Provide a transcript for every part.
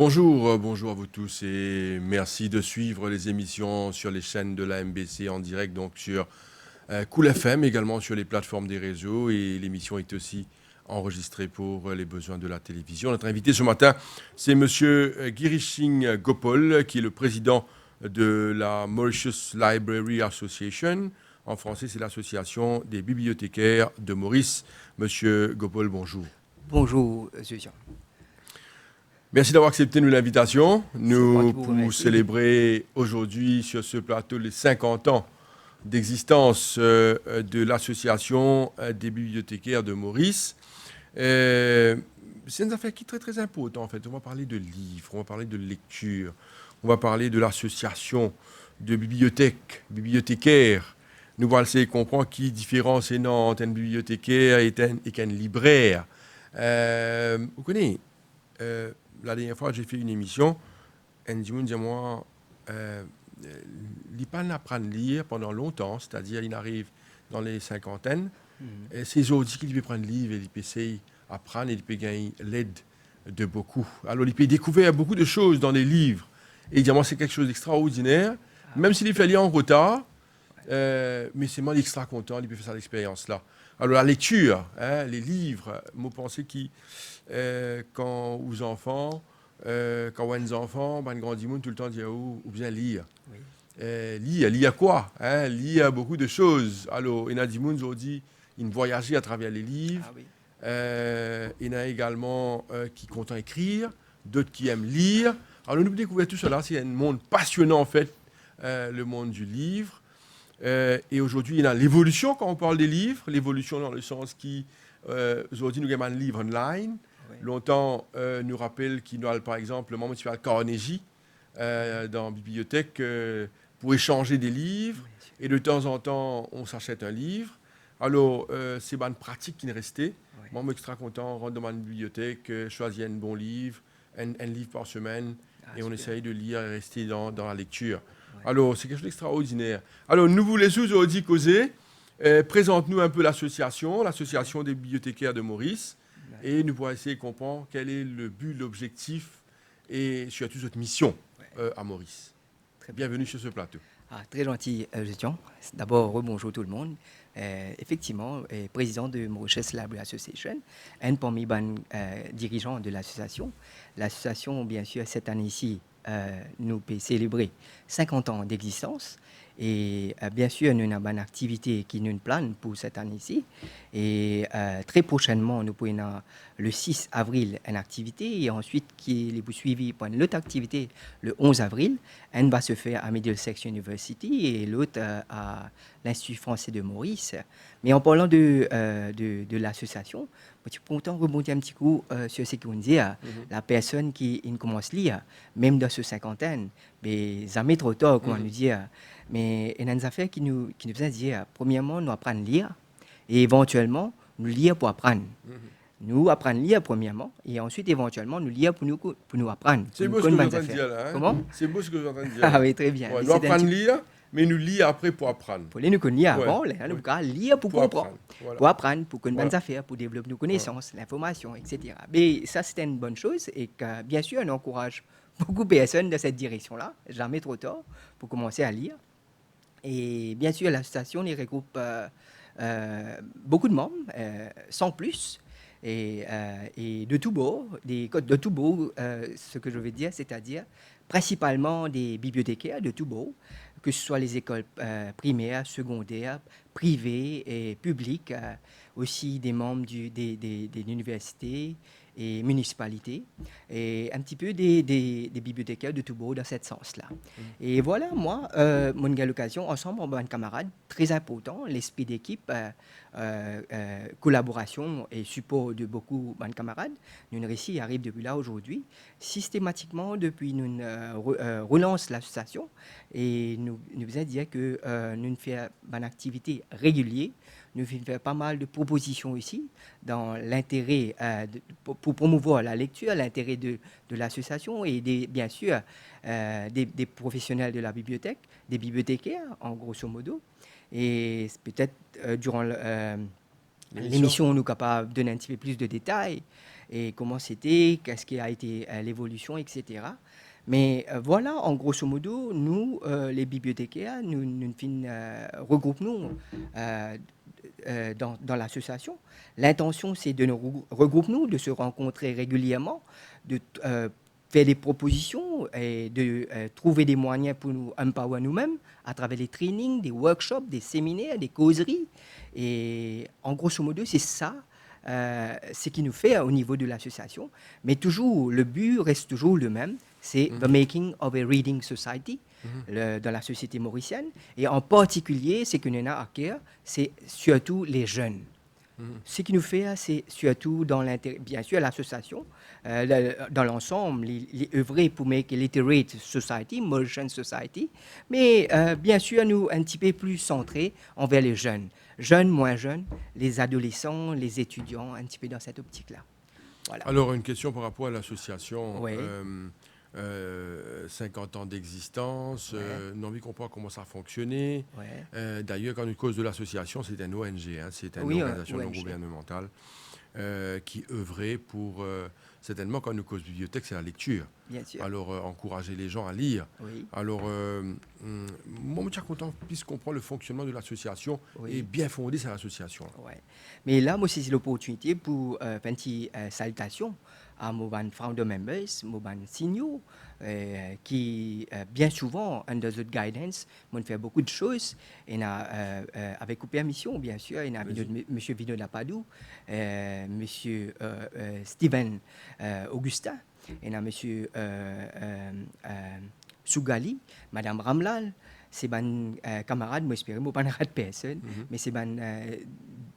Bonjour, bonjour à vous tous et merci de suivre les émissions sur les chaînes de la MBC en direct, donc sur Cool FM, également sur les plateformes des réseaux, et l'émission est aussi enregistrée pour les besoins de la télévision. Notre invité ce matin, c'est Monsieur Girising Gopal, qui est le président de la Mauritius Library Association. En français, c'est l'association des bibliothécaires de Maurice. Monsieur Gopal, bonjour. Bonjour, Jean. Merci d'avoir accepté l'invitation. C'est moi qui Nous vous pour remercie. célébrer aujourd'hui sur ce plateau les 50 ans d'existence de l'association des bibliothécaires de Maurice. C'est une affaire qui est très très importante en fait. On va parler de livres, on va parler de lecture, on va parler de l'association de bibliothécaires. Nous allons essayer de comprendre qui différence entre un bibliothécaire et qu'un libraire. Vous connaissez la dernière fois, j'ai fait une émission. Un me dit moi, il pas apprendre à lire pendant longtemps, c'est-à-dire il arrive dans les cinquantaines. Et c'est aujourd'hui qu'il peut prendre le livre et il peut essayer d'apprendre et il peut gagner l'aide de beaucoup. Alors il peut découvrir beaucoup de choses dans les livres. Et il dit moi, c'est quelque chose d'extraordinaire, même s'il fait lire en retard. Mais c'est moi l'extra content, il peut faire cette expérience-là. Alors la lecture, les livres, moi pensez qui quand aux enfants, quand on a des enfants, ben grand monde tout le temps dit ou bien lire. Oui. Lire quoi lire beaucoup de choses. Alors il y a des gens qui dit ils voyagent à travers les livres. Ah oui. Il y en a également qui comptent écrire, d'autres qui aiment lire. Alors nous découvrons tout cela, c'est un monde passionnant en fait, le monde du livre. Et aujourd'hui, il y a l'évolution quand on parle des livres, l'évolution dans le sens qui, aujourd'hui, nous avons un livre online. Oui. Longtemps, nous rappelle qu'il y a, par exemple, le membre municipal Carnegie dans la bibliothèque pour échanger des livres. Et de temps en temps, on s'achète un livre. Alors, c'est une pratique qui est restée. Oui. Moi, je suis extra content, rentre dans ma bibliothèque, choisir un bon livre, un livre par semaine, et on super. essaye de lire et rester dans la lecture. Ouais. Alors, c'est quelque chose d'extraordinaire. Alors, nous vous laissons aujourd'hui causer. Présente-nous un peu l'association des bibliothécaires de Maurice, Ouais. et nous pourrons essayer de comprendre quel est le but, l'objectif et surtout votre mission à Maurice. Très bien. Bienvenue sur ce plateau. Très gentil, Jean. D'abord, rebonjour tout le monde. Effectivement, président de Mauritius Library Association, un parmi les dirigeants de l'association. L'association, bien sûr, cette année-ci, nous peut célébrer 50 ans d'existence. Et bien sûr, nous avons une activité qui nous plane pour cette année-ci. Et très prochainement, nous pourrons le 6 avril une activité et ensuite qui est suivi par une autre activité le 11 avril. Une va se faire à Middlesex University et l'autre à l'Institut français de Maurice. Mais en parlant de l'association, je suis content de rebondir un petit coup sur ce qu'on dit. La personne qui commence à lire, même dans ce cinquantaine, mais jamais trop tard, comment nous dire. Mais il y a des affaires qui nous faisait dire, premièrement, nous apprendre à lire et éventuellement, nous lire pour apprendre. Nous apprendre à lire premièrement et ensuite éventuellement nous lire pour nous apprendre. C'est beau ce que vous êtes en train de dire là. Comment? C'est beau ce que vous êtes en train de dire. Ah oui, très bien. Ouais, nous apprendre à lire, mais nous lire après pour apprendre. Pour nous lire Ouais. avant, nous pouvons lire pour comprendre, apprendre. Voilà. pour apprendre, pour connaître Voilà. des affaires, pour développer nos connaissances, l'information, etc. Mais ça, c'est une bonne chose et que, bien sûr, on encourage beaucoup de personnes dans cette direction-là, jamais trop tard, pour commencer à lire. Et bien sûr, l'association les regroupe beaucoup de membres, sans plus, et de tous bords, de tous bords, ce que je veux dire, c'est-à-dire principalement des bibliothécaires de tous bords, que ce soit les écoles primaires, secondaires, privées et publiques, aussi des membres des universités et municipalités, et un petit peu des bibliothécaires de tous bords dans ce sens-là. Et voilà, moi, mon l'occasion, ensemble, on a un camarade très important, l'esprit d'équipe, collaboration et support de beaucoup de camarades. Nous réussi arrive depuis là aujourd'hui. Systématiquement, depuis nous relance l'association et nous faisons dire que nous faisons une activité régulière. Nous faisons pas mal de propositions ici dans l'intérêt pour promouvoir la lecture, l'intérêt de l'association et bien sûr des professionnels de la bibliothèque, des bibliothécaires en grosso modo. Et peut-être durant l'émission, nous sommes capables de donner un petit peu plus de détails. et comment c'était, qu'est-ce qui a été l'évolution, etc. Mais voilà, en grosso modo, nous, les bibliothécaires, nous regroupons dans l'association. L'intention, c'est de nous regrouper, de se rencontrer régulièrement, de faire des propositions et de trouver des moyens pour nous empower nous-mêmes à travers des trainings, des workshops, des séminaires, des causeries. Et en grosso modo, c'est ça ce qui nous fait au niveau de l'association. Mais toujours, le but reste toujours le même, c'est the making of a reading society dans la société mauricienne. Et en particulier, ce que nous avons à cœur, c'est surtout les jeunes. Ce qui nous fait, c'est surtout dans l'intérêt, bien sûr, l'association, dans l'ensemble, les œuvrer pour make a literate society, Mauritian society, mais bien sûr, nous un petit peu plus centrés envers les jeunes. Jeunes, moins jeunes, les adolescents, les étudiants, un petit peu dans cette optique-là. Voilà. Alors, une question par rapport à l'association. Oui. 50 ans d'existence, nous avons compris comment ça a fonctionné. Ouais. D'ailleurs, quand une cause de l'association, c'est un ONG, c'est une organisation non gouvernementale qui œuvrait pour, certainement quand une cause bibliothèque, c'est la lecture. Bien sûr. Alors, encourager les gens à lire. Oui. Alors, moi, je suis content qu'on puisse comprendre le fonctionnement de l'association Oui. et bien fonder cette association. Ouais. Mais là, moi, c'est l'opportunité pour faire une petite salutation à mon founder members, mon seniors, qui bien souvent, under the guidance, m'ont fait beaucoup de choses. Et avec permission, bien sûr, il y a M. Vino Lapadou, M. Steven Augustin, il y a M. Sougali, Mme Ramlal. C'est ban camarades, moi j'espère, moi pas de personne, mais c'est ban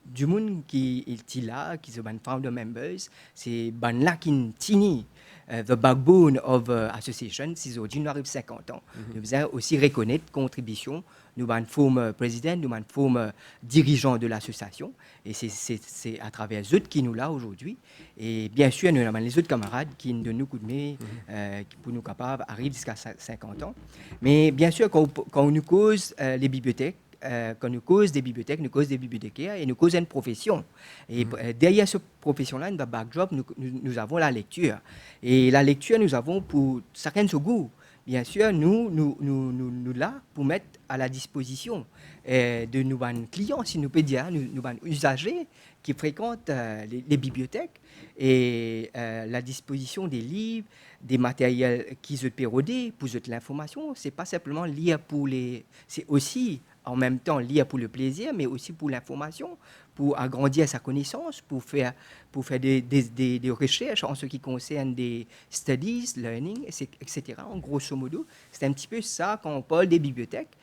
du monde qui est là, qui sont ban founder members, c'est ban là qui tini the backbone of association, c'est aujourd'hui nous arrive 50 ans. Nous faisons aussi reconnaître contribution, nous ban former président, nous ban former dirigeant de l'association, et c'est à travers eux qui nous là aujourd'hui. Et bien sûr, nous avons les autres camarades qui nous donnent coup de main pour nous capables d'arriver jusqu'à 50 ans. Mais bien sûr, quand on nous cause les bibliothèques, quand nous cause des bibliothèques, nous cause des bibliothécaires et nous cause une profession. Et derrière cette profession-là, dans le backdrop, nous avons la lecture. Et la lecture, nous avons pour chacun son goût. Bien sûr, nous là pour mettre à la disposition de nos clients, si nous pouvons dire, nos usagers qui fréquentent les bibliothèques et la disposition des livres, des matériels qui se pérodent pour l'information. C'est pas simplement lire pour c'est aussi en même temps lire pour le plaisir, mais aussi pour l'information, pour agrandir sa connaissance, pour faire des recherches en ce qui concerne des studies, learning, etc. En grosso modo, c'est un petit peu ça quand on parle des bibliothèques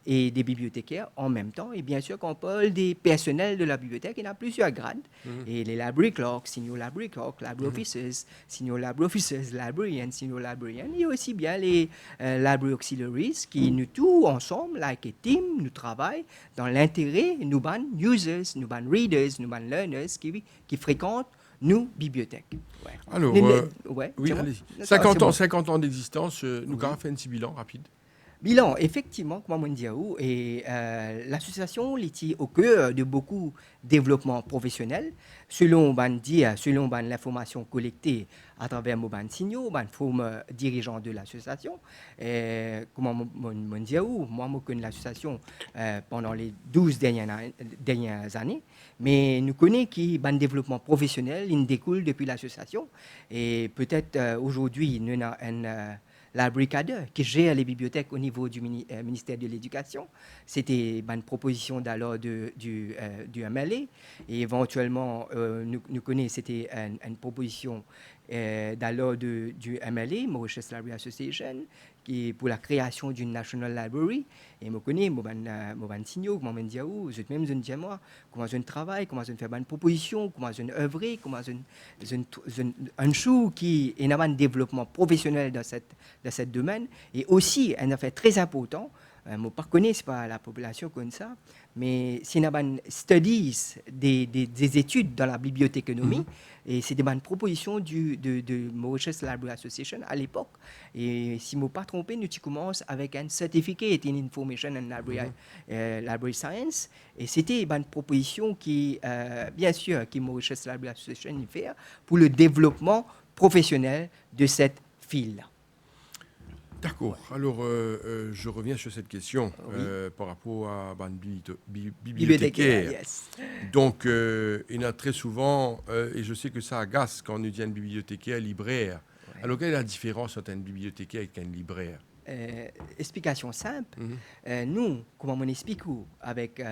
et des bibliothécaires en même temps. Et bien sûr, quand on parle des personnels de la bibliothèque, il y a plusieurs grades. Et les library clerks, senior library clerks, library officers, senior library officers, librarians, senior librarians. Il y a aussi bien les library auxiliaries qui, nous tous ensemble, like a team, nous travaillons dans l'intérêt, nous ban users, nous ban readers, nous ban learners qui fréquentent nos bibliothèques. Ouais. Alors, oui, allez-y. 50 ans d'existence, nous avons fait un petit bilan rapide. Bilan, effectivement, comme on dit, et l'association est au cœur de beaucoup de développement professionnel, selon l'information collectée à travers mon signaux, forme dirigeant de l'association. Comme on dit, moi, je connais l'association pendant les 12 dernières années, mais nous connaissons qu'il développement professionnel, il découle depuis l'association. Et peut-être aujourd'hui, nous avons un library cadre qui gère les bibliothèques au niveau du ministère de l'Éducation. C'était une proposition d'alors du MLA et éventuellement nous connaissons c'était une proposition d'alors du MLA, Mauritius Library Association, qui est pour la création d'une National Library. Et je connais, je signaux, comment je dis, je même je dis moi, comment je travaille, comment je fais une proposition, comment je œuvre, comment un show qui est un développement professionnel dans ce domaine. Et aussi, un affaire très important, je ne connais pas la population comme ça, mais c'est une studies, des études dans la bibliothéconomie, et c'est des propositions de Mauritius Library Association à l'époque. Et si je ne me pas trompé, nous commençons avec un Certificate in Information and Library Science, et c'était une proposition qui, bien sûr, qui Mauritius Library Association fait pour le développement professionnel de cette file-là. D'accord. Alors, je reviens sur cette question par rapport à bibliothécaire. Yes. Donc, il y en a très souvent, et je sais que ça agace quand on nous dit un bibliothécaire, libraire. Ouais. Alors, quelle est la différence entre un bibliothécaire et un libraire? Explication simple. Nous, comment on explique avec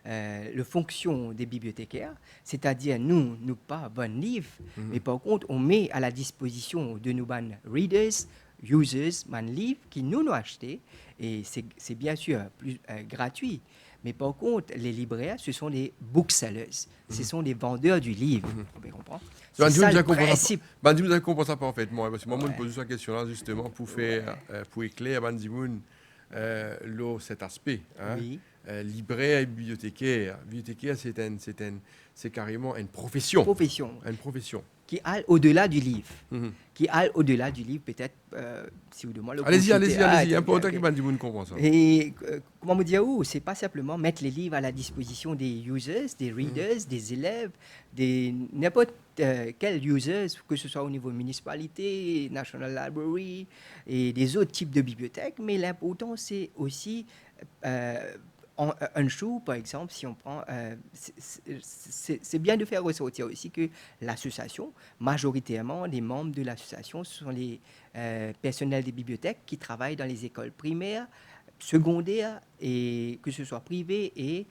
le fonction des bibliothécaires, c'est-à-dire nous pas bon livre, mais par contre, on met à la disposition de nos readers, users, livres qui nous acheté, et c'est bien sûr plus gratuit. Mais par contre, les libraires, ce sont des booksellers. Ce sont des vendeurs du livre. Vous comprenez? C'est ça le principe. Vous avez compris ça parfaitement. Parce que moi, je me pose cette question-là justement pour faire, pour éclairer cet aspect. Hein. Oui. Libraire et bibliothécaire. Bibliothécaire, c'est carrément une profession. Une profession. Qui aille au-delà du livre. Qui aille au-delà du livre, peut-être, si vous demandez... Allez-y. Il y a important que Bandimoun comprenne ça. Et comment me dire, c'est pas simplement mettre les livres à la disposition des users, des readers, des élèves, des n'importe quels users, que ce soit au niveau municipalité, National Library et des autres types de bibliothèques. Mais l'important, c'est aussi... un show, par exemple, si on prend, c'est bien de faire ressortir aussi que l'association, majoritairement, les membres de l'association, ce sont les personnels des bibliothèques qui travaillent dans les écoles primaires, secondaires, et que ce soit privé et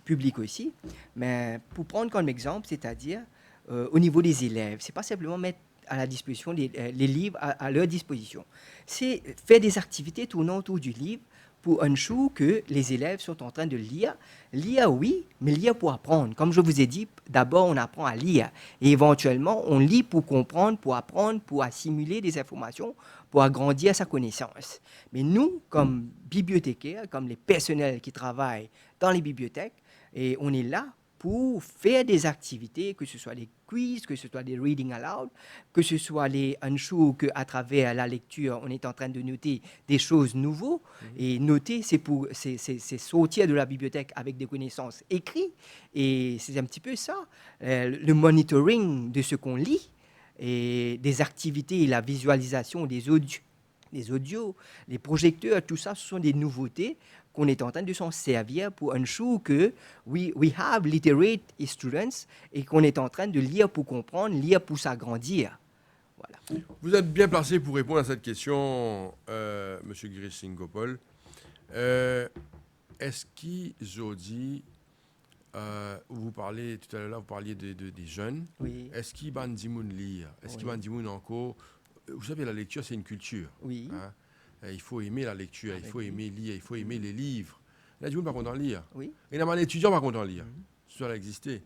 public aussi. Mais pour prendre comme exemple, c'est-à-dire au niveau des élèves, c'est pas simplement mettre à la disposition les livres à leur disposition. C'est faire des activités tournant autour du livre pour un jour que les élèves sont en train de lire. Lire, oui, mais lire pour apprendre. Comme je vous ai dit, d'abord, on apprend à lire. Et éventuellement, on lit pour comprendre, pour apprendre, pour assimiler des informations, pour agrandir sa connaissance. Mais nous, comme bibliothécaires, comme les personnels qui travaillent dans les bibliothèques, et on est là pour faire des activités, que ce soit des quiz, que ce soit des reading aloud, que ce soit un show qu'à travers la lecture, on est en train de noter des choses nouvelles. Et noter, c'est sortir de la bibliothèque avec des connaissances écrites. Et c'est un petit peu ça, le monitoring de ce qu'on lit, et des activités, la visualisation des audios, les projecteurs, tout ça, ce sont des nouveautés qu'on est en train de s'en servir pour un show que we have literate students et qu'on est en train de lire pour comprendre, lire pour s'agrandir. Voilà. Vous êtes bien placé pour répondre à cette question, M. Girish Singopol. Est-ce qu'aujourd'hui, vous parliez tout à l'heure, vous parliez des jeunes. Oui. Est-ce qu'ils bandimoun lire? Est-ce qu'ils bandimoun encore? Vous savez, la lecture, c'est une culture. Oui. Hein? Il faut aimer la lecture, il faut aimer lire, il faut aimer les livres. Il y a des gens par contre en lire. Oui. Il y a un étudiant par contre en lire. Ça a existé.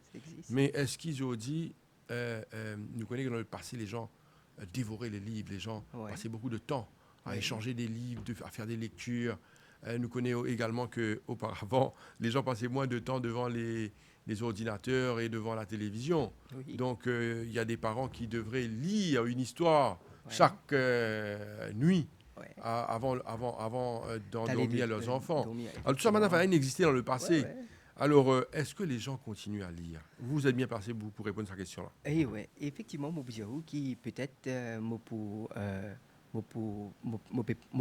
Mais est-ce qu'ils ont dit, nous connaissons que dans le passé, les gens dévoraient les livres, les gens passaient beaucoup de temps à échanger des livres, à faire des lectures. Nous connaissons également qu'auparavant, les gens passaient moins de temps devant les ordinateurs et devant la télévision. Oui. Donc, il y a des parents qui devraient lire une histoire chaque nuit. Avant d'endormir leurs enfants. Alors, tout ça, maintenant, ça n'existait dans le passé. Alors, est-ce que les gens continuent à lire? Vous êtes bien placé pour répondre à cette question-là. Oui, effectivement, je qui peut-être me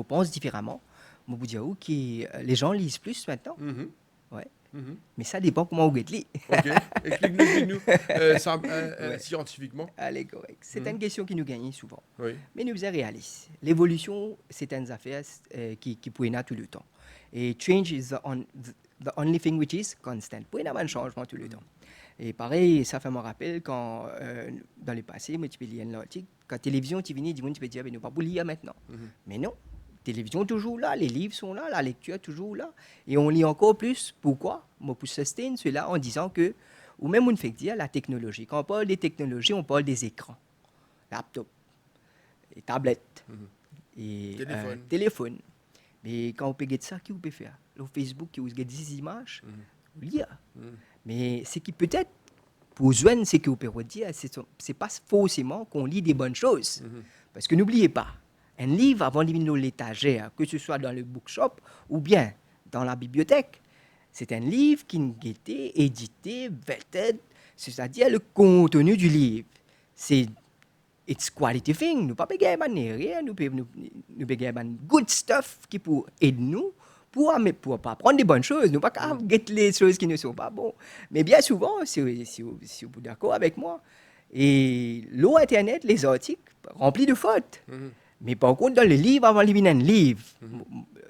pense différemment. Je que les gens lisent plus maintenant. Mais ça dépend comment vous êtes. OK. Explique-nous scientifiquement. Allez, correct. C'est une question qui nous gagne souvent. Oui. Mais nous sommes réalistes. L'évolution, c'est une affaire qui peut être tout le temps. Et change is the only thing which is constant. Pour avoir un changement tout le temps. Et pareil, ça fait me rappel quand, dans le passé, moi, tu peux lire un article. Quand la télévision, tu viens, tu peux dire, nous ne pouvons pas lire maintenant. Mais non. La télévision toujours là, les livres sont là, la lecture toujours là. Et on lit encore plus. Pourquoi? Moi, pour sustain cela en disant que, ou même on fait dire la technologie. Quand on parle des technologies, on parle des écrans, laptop, et tablettes, et téléphones. Mais quand vous payez ça, qui vous peut faire? Le Facebook qui vous a des images, Mhm. vous lire. Mhm. Mais ce qui peut-être, pour jeunes, c'est que vous pouvez dire, c'est pas forcément qu'on lit des bonnes choses. Mhm. Parce que n'oubliez pas, un livre, avant de venir dans l'étagère, que ce soit dans le bookshop ou bien dans la bibliothèque, c'est un livre qui a été édité, vetted, c'est-à-dire le contenu du livre. C'est it's quality thing. Nous pas payer rien, nous payer good stuff qui pour aider nous pour pas prendre des bonnes choses. Nous pas get les choses qui ne sont pas bonnes. Mais bien souvent, si vous êtes d'accord avec moi, et l'eau internet, les articles remplis de fautes. Mhm. Mais par contre, dans le livre, avant de lire un livre, Mhm.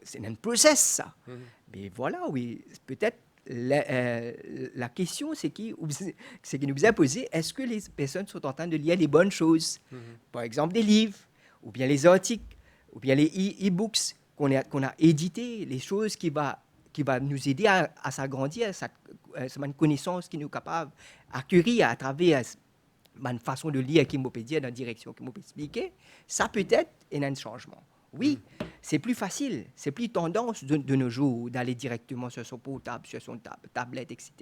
c'est un process, ça. Mhm. Mais voilà, oui, peut-être la question, c'est qui nous a posé, est-ce que les personnes sont en train de lire les bonnes choses? Mhm. Par exemple, des livres, ou bien les articles, ou bien les e-books qu'on a édités, les choses qui va nous aider à s'agrandir, cette connaissance qui nous est capable d'acquérir à travers une façon de lire qui me peut dire dans la direction qui me peut expliquer, ça peut être un changement. Oui, c'est plus facile, c'est plus tendance de nos jours d'aller directement sur son portable, sur son tablette, etc.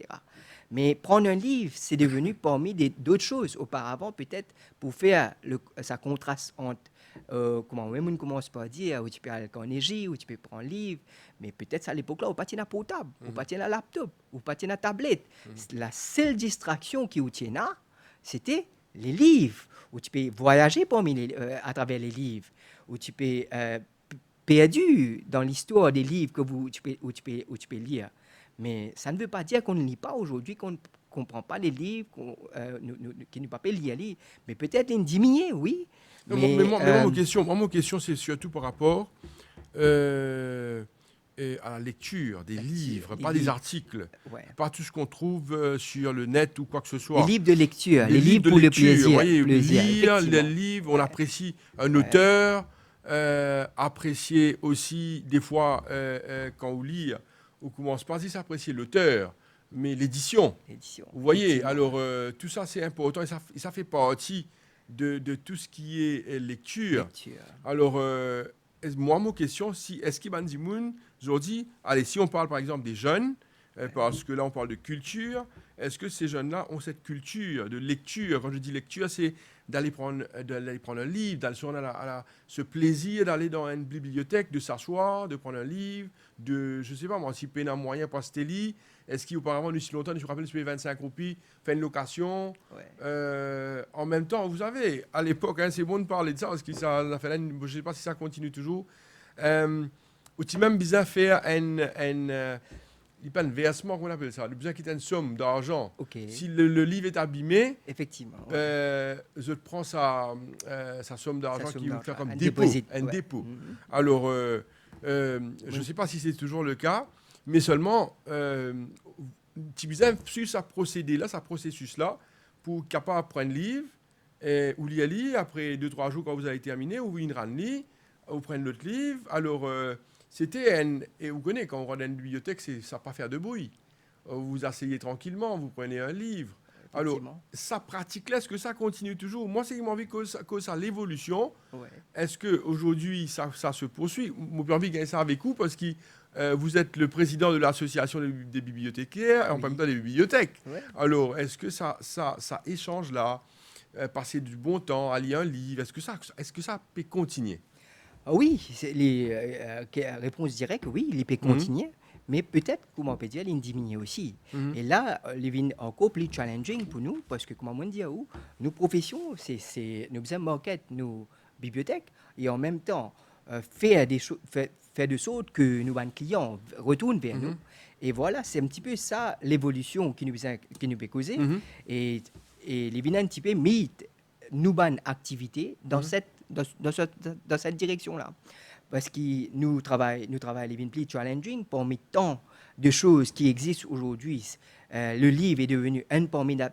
Mais prendre un livre, c'est devenu parmi d'autres choses. Auparavant, peut-être, pour faire ça contraste entre, comment même on commence par dire, où tu peux aller en Égypte, où tu peux prendre un livre, mais peut-être à l'époque-là, on pas un portable, on pas un laptop, on pas une tablette. La seule distraction qui vous tient là, c'était les livres, où tu peux voyager à travers les livres, où tu peux perdu dans l'histoire des livres où tu peux lire. Mais ça ne veut pas dire qu'on ne lit pas aujourd'hui, qu'on ne comprend pas les livres, qui ne peut pas lire, mais peut-être les diminuer, oui. Non, Mais, moi, mon question, c'est surtout par rapport à la lecture des livres, des pas des livres. articles, Ouais. pas tout ce qu'on trouve sur le net ou quoi que ce Les soit. livres de lecture, les livres de pour le lecture, plaisir. vous voyez, plaisir, lire les effectivement. livres, on Ouais. apprécie un auteur, apprécier aussi, des fois, quand on lit, on commence pas à s'apprécier l'auteur, mais l'édition. L'édition, Vous voyez, effectivement. alors tout ça c'est important et ça fait partie de tout ce qui est lecture. Lecture. Alors, moi, ma question, est-ce qu'il y a des gens aujourd'hui, allez, si on parle par exemple des jeunes, parce que là on parle de culture, est-ce que ces jeunes-là ont cette culture de lecture? Quand je dis lecture, c'est d'aller prendre un livre, d'aller ce plaisir d'aller dans une bibliothèque, de s'asseoir, de prendre un livre, je sais pas moi, si peine un moyen pour Stélie, est-ce qu'auparavant, nous, si longtemps, je me rappelle, je payais 25 roupies, fait une location. Ouais. En même temps, vous savez, à l'époque, c'est bon de parler de ça, parce que ça fait là, je ne sais pas si ça continue toujours. Ou tu même besoin de faire il pas un versement qu'on appelle ça, le besoin quitter une somme d'argent. Ok. Si le livre est abîmé, Effectivement. Ouais. je prends sa somme d'argent somme qui vous d'argent, fait comme un dépôt. déposit, Un ouais. dépôt. Mhm. Alors, je ne sais pas si c'est toujours le cas, mais seulement, tu as besoin de suivre ce processus-là, pour capable de prendre un livre, ou lire, après 2-3 jours quand vous avez terminé, ou vous une livre, ou prendre l'autre livre. Alors, et vous connaissez, quand on rentre dans une bibliothèque, ça ne pas faire de bruit. Vous vous asseyez tranquillement, vous prenez un livre. Alors, ça pratique-là, est-ce que ça continue toujours? Moi, c'est que j'ai envie que ça l'évolution. Ouais. Est-ce qu'aujourd'hui, ça se poursuit? Moi, j'ai envie de gagner ça avec vous parce que vous êtes le président de l'association des bibliothécaires et en même temps des bibliothèques. Ouais. Alors, est-ce que ça échange là, passer du bon temps à lire un livre, est-ce que ça peut continuer? Ah oui, réponse directe, oui, il peut continuer, mais peut-être, comment on peut dire, il diminue aussi. Et là, il est encore plus challenging pour nous, parce que, comment on dit, nos professions, c'est nous faisons market, nos bibliothèques, et en même temps, faire de sorte que nos clients retournent vers nous. Et voilà, c'est un petit peu ça, l'évolution qui nous peut causer. Et les vignes un petit peu mis nous bonnes activités dans cette direction-là. Parce que nous travaillons les vignes plus challenging parmi tant de choses qui existent aujourd'hui. Le livre est devenu un parmi les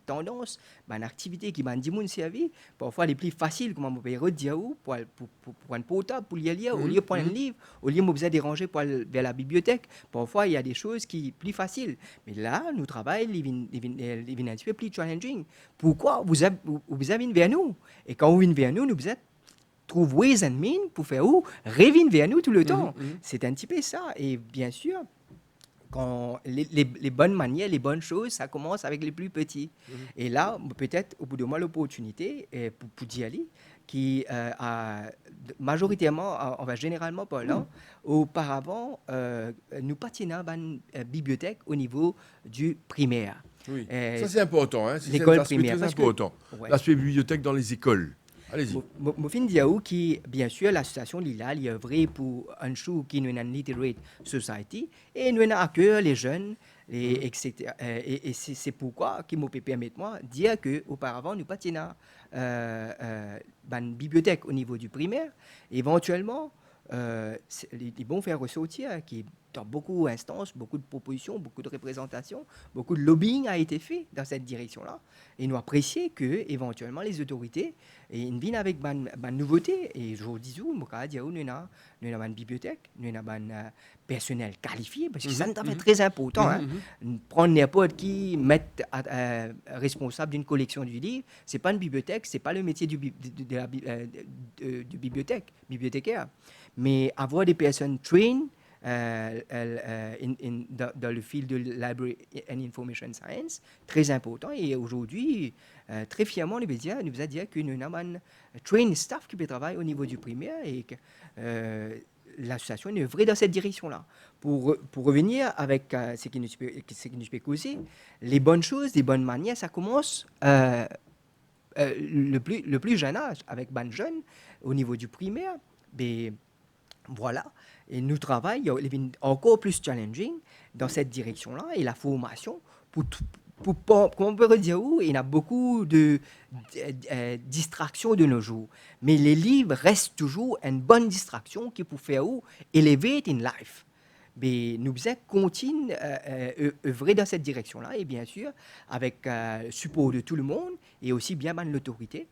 tendances, une activité qui m'a dit mon servi. Parfois, les plus faciles, comme on peut redire, pour un portable, pour lire, au lieu de prendre un livre, au lieu de me déranger pour aller vers la bibliothèque. Parfois, il y a des choses qui sont plus faciles. Mais là, nous travaillons les vignes un petit peu plus challenging. Pourquoi vous avez vers nous? Et quand vous venez vers nous, vous êtes trouve ways and means pour faire où revenir vers nous tout le temps. C'est un petit peu ça. Et bien sûr, quand les bonnes manières, les bonnes choses, ça commence avec les plus petits. Et là, peut-être, au bout de moi, l'opportunité pour d'y aller, qui a majoritairement, on va généralement parlant, auparavant, nous patinons dans une bibliothèque au niveau du primaire. Oui, ça c'est important, hein? C'est L'école un aspect primaire. très important. Ouais. L'aspect bibliothèque dans les écoles. Allez-y. Mofin Diaou, qui, bien sûr, l'association Lila, il est vrai pour un chou qui nous est une literate society, et nous avons à cœur les jeunes, etc. Et c'est pourquoi, qui me permet moi dire qu'auparavant, nous patinons une bibliothèque au niveau du primaire, éventuellement, ils vont faire ressortir qui dans beaucoup d'instances, beaucoup de propositions, beaucoup de représentations, beaucoup de lobbying a été fait dans cette direction-là. Et nous apprécions que éventuellement les autorités viennent avec une nouveauté. Et je vous dis, nous avons une bibliothèque, nous avons un personnel qualifié, parce que ça c'est très important. Prendre n'importe qui, mettre responsable d'une collection du livre, ce n'est pas une bibliothèque, ce n'est pas le métier du bibliothécaire. Mais avoir des personnes trained dans le fil de Library and Information Science, très important. Et aujourd'hui, très fièrement, nous allons dire que nous avons un trained staff qui peut travailler au niveau du primaire et que l'association est œuvrée dans cette direction-là. Pour revenir avec ce qui nous peut causer, les bonnes choses, les bonnes manières, ça commence le plus jeune âge, avec les jeunes, au niveau du primaire. Mais voilà, et nous travaillons encore plus challenging dans cette direction-là, et la formation, comment on peut dire où, il y a beaucoup de distractions de nos jours, mais les livres restent toujours une bonne distraction qui peut faire où elevate in life. Mais nous devons continuer œuvrer dans cette direction-là, et bien sûr, avec le support de tout le monde, et aussi bien l'autorité,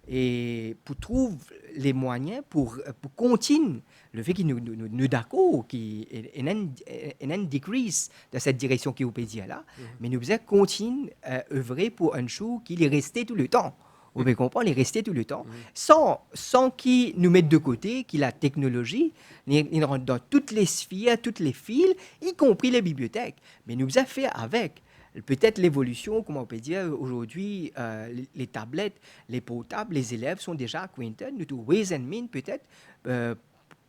et pour trouver les moyens pour continuer le fait qu'il nous d'accord qu'il y a une decrease dans cette direction qui vous peut dire là, mais nous devons continuer œuvrer pour un show qui est resté tout le temps. Vous pouvez comprendre, il est resté tout le temps, sans qu'il nous mette de côté, qu'il la technologie, il rentre dans toutes les sphères, toutes les fils, y compris les bibliothèques. Mais nous devons faire avec. Peut-être l'évolution, comment on peut dire, aujourd'hui, les tablettes, les portables, les élèves sont déjà acquainted de ways and means, peut-être,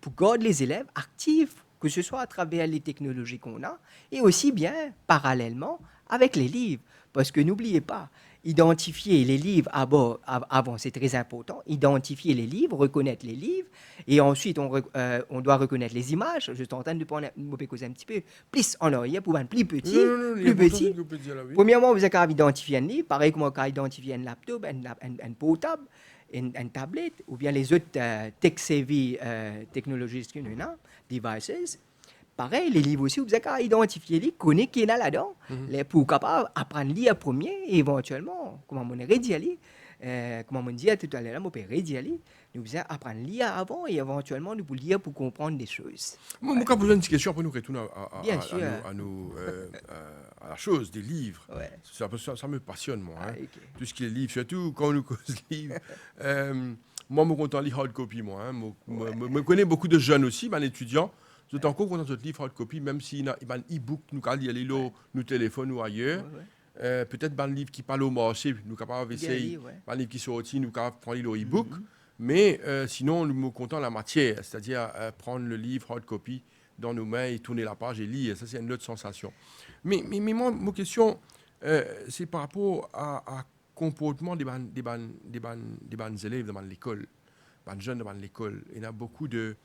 pour garder les élèves actifs, que ce soit à travers les technologies qu'on a, et aussi bien, parallèlement, avec les livres. Parce que n'oubliez pas, identifier les livres avant, c'est très important. Identifier les livres, reconnaître les livres, et ensuite on doit reconnaître les images. Je suis en train de prendre un petit peu plus en arrière pour un plus petit. Premièrement, vous avez identifié un livre, pareil comme on a identifié un laptop, un portable, une tablette, ou bien les autres tech-savvy technologies que nous avons, devices. Pareil, les livres aussi, vous avez identifié les connaître qui est là-dedans, pour capable apprendre à lire premier, et éventuellement, comme on a dit, comme on dit tout à l'heure, on peut dire, nous devons apprendre à lire avant, et éventuellement, nous pouvons lire pour comprendre des choses. Moi, je poser une petite question, après nous retourner à la chose des livres. Ouais. Ça me passionne, moi. Hein. Okay. Tout ce qui est livre, surtout quand on nous cause livres. Moi, je suis content de lire hard copy, moi. Hein. Je connais beaucoup de jeunes aussi, étudiants. Je suis encore content de lire hard copy, même s'il y a un e-book, nous allons lire nos téléphones ou ailleurs. Peut-être un livre qui parle au marché, nous capables d'essayer. Un livre qui sort aussi, nous capables de prendre le e-book. Mais sinon, nous sommes contents de la matière, c'est-à-dire prendre le livre hard copy dans nos mains et tourner la page et lire. Ça, c'est une autre sensation. Mais moi, ma question, c'est par rapport à comportement des élèves dans l'école, des jeunes dans l'école. Il y a beaucoup de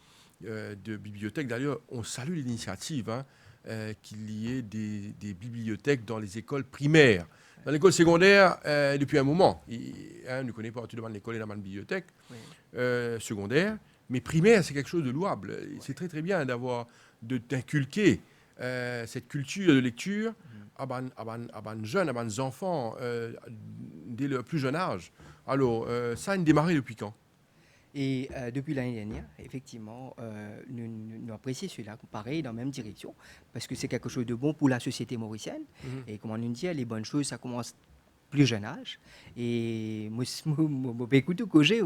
bibliothèques. D'ailleurs, on salue l'initiative qu'il y ait des bibliothèques dans les écoles primaires. Dans l'école secondaire, depuis un moment, nous ne connaissons pas tout devant l'école et dans une bibliothèque secondaire, mais primaire, c'est quelque chose de louable. C'est très très bien d'inculquer cette culture de lecture à ban jeunes, à ban enfants, dès le plus jeune âge. Alors, ça a démarré depuis quand? Et depuis l'année dernière, effectivement, nous apprécions cela, pareil, dans la même direction, parce que c'est quelque chose de bon pour la société mauricienne. Et comme on nous dit, les bonnes choses, ça commence plus jeune âge. Et moi, écoute, j'ai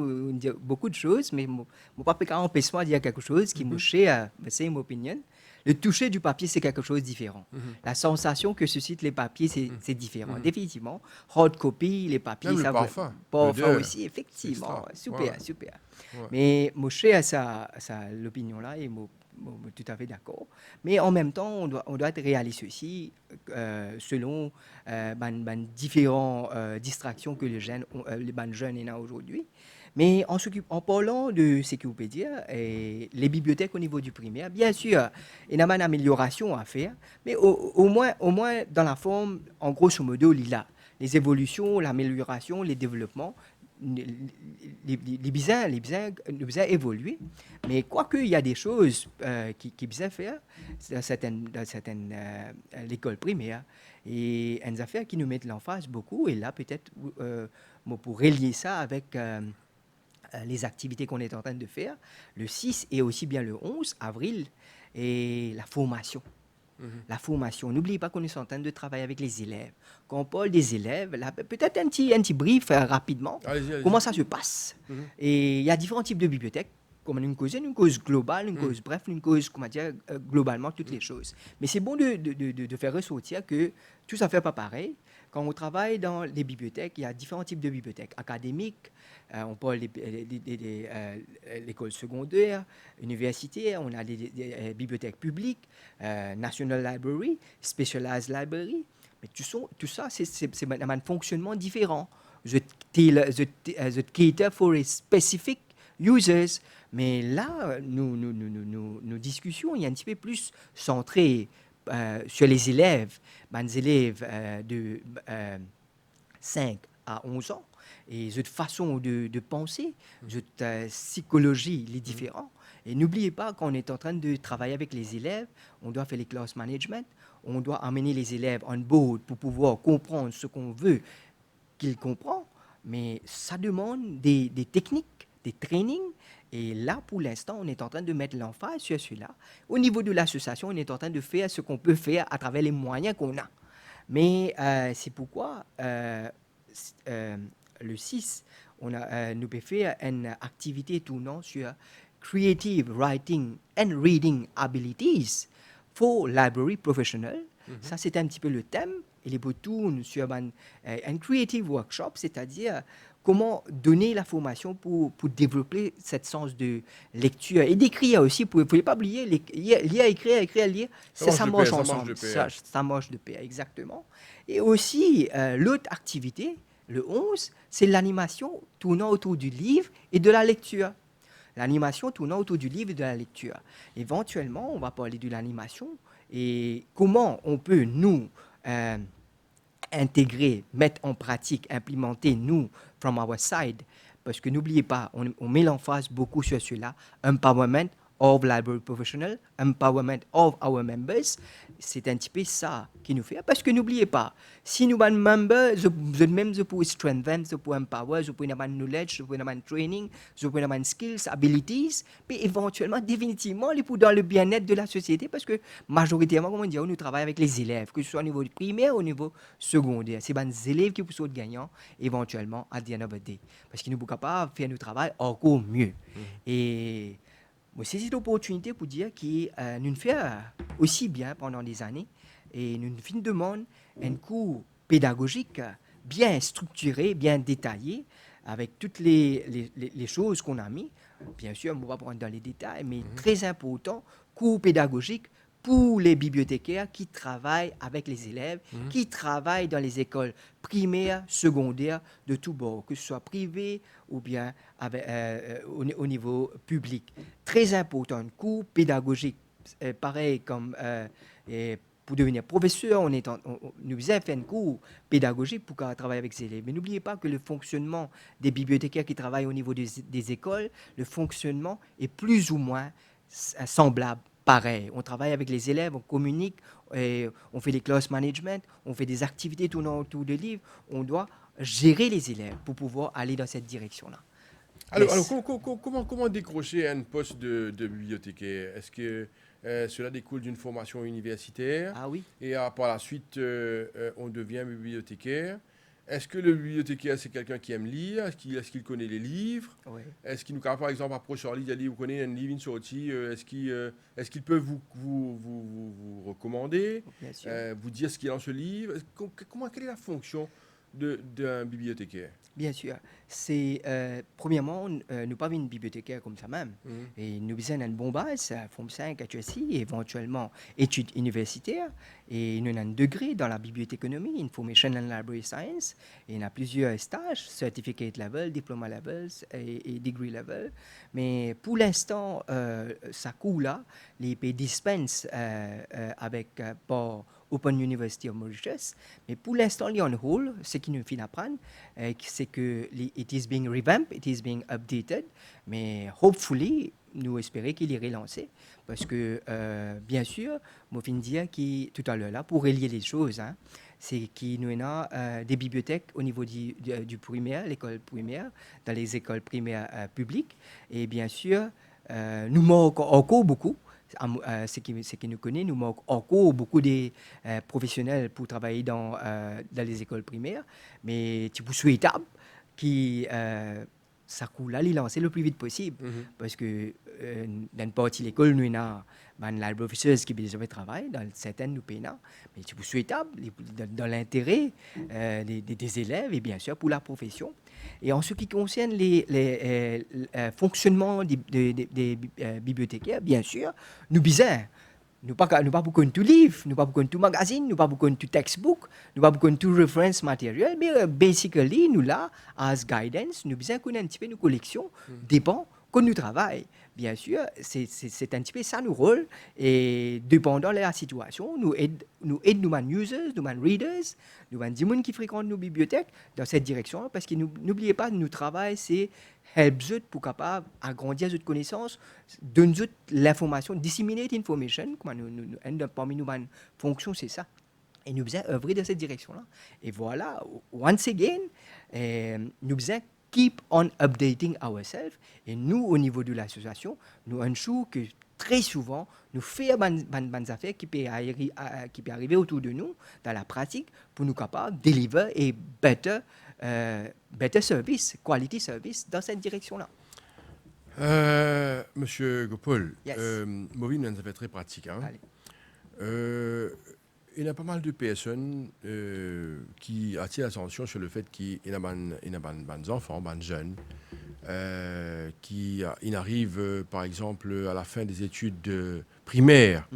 beaucoup de choses, mais mon papa a empêché de dire quelque chose qui m'a cher, c'est mon opinion. Le toucher du papier, c'est quelque chose de différent. La sensation que suscitent les papiers, c'est différent. Définitivement. Hard copy, les papiers, Même le ça parfum, parfum l'odeur, aussi, c'est effectivement. extra. Ouais, Super, super. ouais. Mais mon cher a l'opinion-là et moi, tout à fait d'accord. Mais en même temps, on doit être réaliste aussi, selon différentes distractions que les jeunes ont aujourd'hui. Mais en parlant de ce que vous pouvez dire, les bibliothèques au niveau du primaire, bien sûr, il y a une amélioration à faire, mais au moins dans la forme, en grosso modo, il y a les évolutions, l'amélioration, les développements, les bizarres évoluer, mais quoique il y a des choses qui bizarres faire dans certaines l'école primaire et une affaire qui nous mettent l'emphase beaucoup et là peut-être pour relier ça avec les activités qu'on est en train de faire le 6 et aussi bien le 11 avril et la formation. La formation. N'oubliez pas qu'on est en train de travailler avec les élèves. Quand on parle des élèves, peut-être un petit brief rapidement. Allez-y, allez-y. Comment ça se passe? Et il y a différents types de bibliothèques, comme une cause globale, une cause bref, une cause, comment dire, globalement, toutes les choses. Mais c'est bon de faire ressortir que tout ça ne fait pas pareil. Quand on travaille dans les bibliothèques, il y a différents types de bibliothèques académiques, on parle de l'école secondaire, universitaire, on a des bibliothèques publiques, National Library, Specialized Library. Mais tout ça, c'est un fonctionnement différent. The cater for a specific users. Mais là, nos discussions, il y a un petit peu plus centré sur les élèves, les élèves de 5 à 11 ans, et cette façon de penser, cette psychologie, les différents. Et n'oubliez pas qu'on est en train de travailler avec les élèves, on doit faire les class management, on doit amener les élèves on board pour pouvoir comprendre ce qu'on veut qu'ils comprennent, mais ça demande des techniques, des trainings. Et là, pour l'instant, on est en train de mettre l'emphase sur celui-là. Au niveau de l'association, on est en train de faire ce qu'on peut faire à travers les moyens qu'on a. Mais c'est pourquoi le 6, nous pouvons faire une activité tournant sur Creative Writing and Reading Abilities for Library Professionals. Ça, c'est un petit peu le thème. Et les beaux tournent sur un Creative Workshop, c'est-à-dire comment donner la formation pour développer cette sens de lecture et d'écrire aussi. Vous ne pouvez pas oublier, lire, écrire, lire, ça marche ensemble. Ça marche de pair, exactement. Et aussi, l'autre activité, le 11, c'est l'animation tournant autour du livre et de la lecture. L'animation tournant autour du livre et de la lecture. Éventuellement, on va parler de l'animation et comment on peut, nous, intégrer, mettre en pratique, implémenter, nous, from our side. Parce que n'oubliez pas, on met l'emphase beaucoup sur cela, empowerment of library professionals, empowerment of our members. C'est un petit peu ça qui nous fait. Parce que n'oubliez pas, si nous sommes members, je peux strengthen, je peux empower, je peux avoir knowledge, je peux avoir training, je peux avoir skills, abilities, puis éventuellement, définitivement, les pour dans le bien-être de la société, parce que majoritairement, comme on dit, nous travaillons avec les élèves, que ce soit au niveau primaire ou au niveau secondaire. C'est les élèves qui sont gagnants, éventuellement, à the end of the day. Parce qu'ils ne sont pas capables de faire notre travail encore mieux. Et moi, c'est cette opportunité pour dire que nous faisons aussi bien pendant des années et nous nous demandons un cours pédagogique bien structuré, bien détaillé, avec toutes les choses qu'on a mis. Bien sûr, on va prendre dans les détails, mais très important, cours pédagogique pour les bibliothécaires qui travaillent avec les élèves, qui travaillent dans les écoles primaires, secondaires, de tous bords, que ce soit privé ou bien au niveau public. Très important, un cours pédagogique, pareil comme pour devenir professeur, nous faisons faire un cours pédagogique pour travailler avec les élèves. Mais n'oubliez pas que le fonctionnement des bibliothécaires qui travaillent au niveau des écoles, le fonctionnement est plus ou moins semblable. Pareil, on travaille avec les élèves, on communique, on fait des class management, on fait des activités tournant autour des livres. On doit gérer les élèves pour pouvoir aller dans cette direction-là. Alors comment décrocher un poste de bibliothécaire? Est-ce que cela découle d'une formation universitaire? Ah oui. Et par la suite, on devient bibliothécaire. Est-ce que le bibliothécaire, c'est quelqu'un qui aime lire? Est-ce qu'il connaît les livres? Oui, Est-ce qu'il nous capable, par exemple, approcher un livre, il dit, vous connaissez un livre sorti, est-ce qu'il peut vous recommander, bien sûr. vous dire ce qu'il y a dans ce livre? Quelle est la fonction d'un bibliothécaire? Bien sûr. C'est, premièrement, nous pas une bibliothécaire comme ça même. Mhm. Et nous besoin d'une bonne base, Form 5, HSI, éventuellement études universitaires. Et nous avons un degré dans la bibliothéconomie, Information and Library Science. Et on a plusieurs stages, certificate level, diploma level et degree level. Mais pour l'instant, ça coule là. Les pays dispensent avec par Open University of Mauritius. Mais pour l'instant, il y a un rôle, ce qui nous fait apprendre, c'est que it is being revamped, it is being updated, mais hopefully, nous espérons qu'il est relancé. Parce que, bien sûr, moi, je dire tout à l'heure, là, pour relier les choses, hein, c'est qu'il nous a des bibliothèques au niveau du primaire, l'école primaire, dans les écoles primaires publiques. Et bien sûr, nous manque encore beaucoup. Ce qui nous connaît, nous manque encore beaucoup de professionnels pour travailler dans les écoles primaires, mais c'est souhaitable qui ça coule à les lancer le plus vite possible. Mhm. Parce que dans une partie de l'école, nous avons des library officers qui déjà travaillent, dans certaines, nous payons. Mais c'est souhaitable dans l'intérêt des élèves et bien sûr pour la profession. Et en ce qui concerne les fonctionnements des bibliothécaires, bien sûr, nous besoin. Nous pas beaucoup de livres, nous pas beaucoup de magazines, nous pas beaucoup de textbook, nous pas beaucoup de reference matériel, mais basically nous là as guidance, nous besoin qu'on ait un petit peu nos collections dépend quand nous travaillons. Bien sûr, c'est un petit peu ça nos rôles et dépendant de la situation, nous aide nous users, nous readers, nous des gens qui fréquentent nos bibliothèques dans cette direction parce que n'oubliez pas nous travail c'est help eux pour capable agrandir notre connaissance, donner eux l'information, disseminate information, comme parmi nous une fonction c'est ça. Et nous devons œuvrer dans cette direction-là. Et voilà, once again, nous devons keep on updating ourselves. Et nous, au niveau de l'association, nous ensure que très souvent, nous faisons des affaires qui peuvent arriver autour de nous dans la pratique pour nous capables de deliver et better service, quality service dans cette direction-là. Monsieur Gopol, Yes. Maureen nous a fait très pratique. Hein? Allez. Il y a pas mal de personnes qui attirent l'attention sur le fait qu'il y a des enfants, des jeunes, qui arrivent, par exemple, à la fin des études primaires.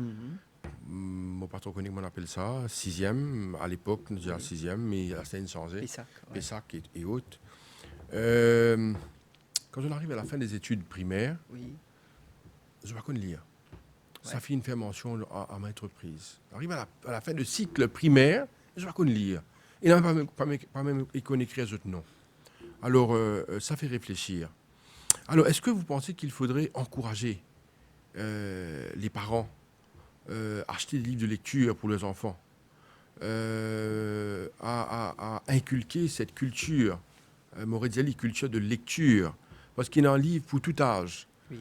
Mon patron connaît comment on appelle ça, sixième, à l'époque, nous disons sixième, mais la scène changé, Pessac et autres. Quand on arrive à la fin des études primaires, Oui. je ne vais pas lire. Ça fait une fait mention à maintes reprises. Arrive à la fin du cycle primaire, je ne vais pas lire. Il n'a pas même écrire les autres noms. Alors, ça fait réfléchir. Alors, est-ce que vous pensez qu'il faudrait encourager les parents à acheter des livres de lecture pour les enfants, à inculquer cette culture, m'aurait dit culture de lecture, parce qu'il y a un livre pour tout âge. Oui.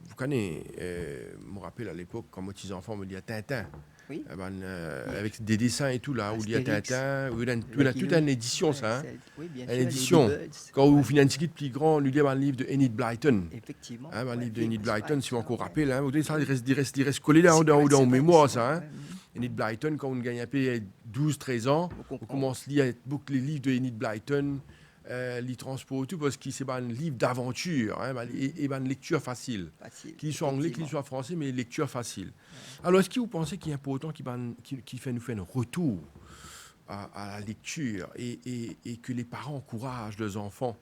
Vous connaissez, je me rappelle à l'époque, quand moi, petits enfants me disaient Tintin. Oui. Avec des dessins et tout là, où il y a Astérix, Tintin, où il y a toute une édition, ça. Hein? Oui, bien Une sûr, édition. Ladybirds. Quand vous finissez un petit peu plus grand, nous lisons un livre de Enid Blyton. Effectivement. Un livre de oui, Enid Blyton, si vous encore ouais. rappelez, hein, ça, il reste collé là dans mémoire, ça. Hein? Enid Blyton, quand on gagne un peu 12-13 ans, on commence à lire beaucoup les livres de Enid Blyton, les transports et tout, parce que c'est un livre d'aventure, hein, et une lecture facile. Qu'il soit anglais, qu'il soit français, mais lecture facile. Alors, est-ce que vous pensez qu'il est important qu'il nous fait un retour à la lecture et que les parents encouragent leurs enfants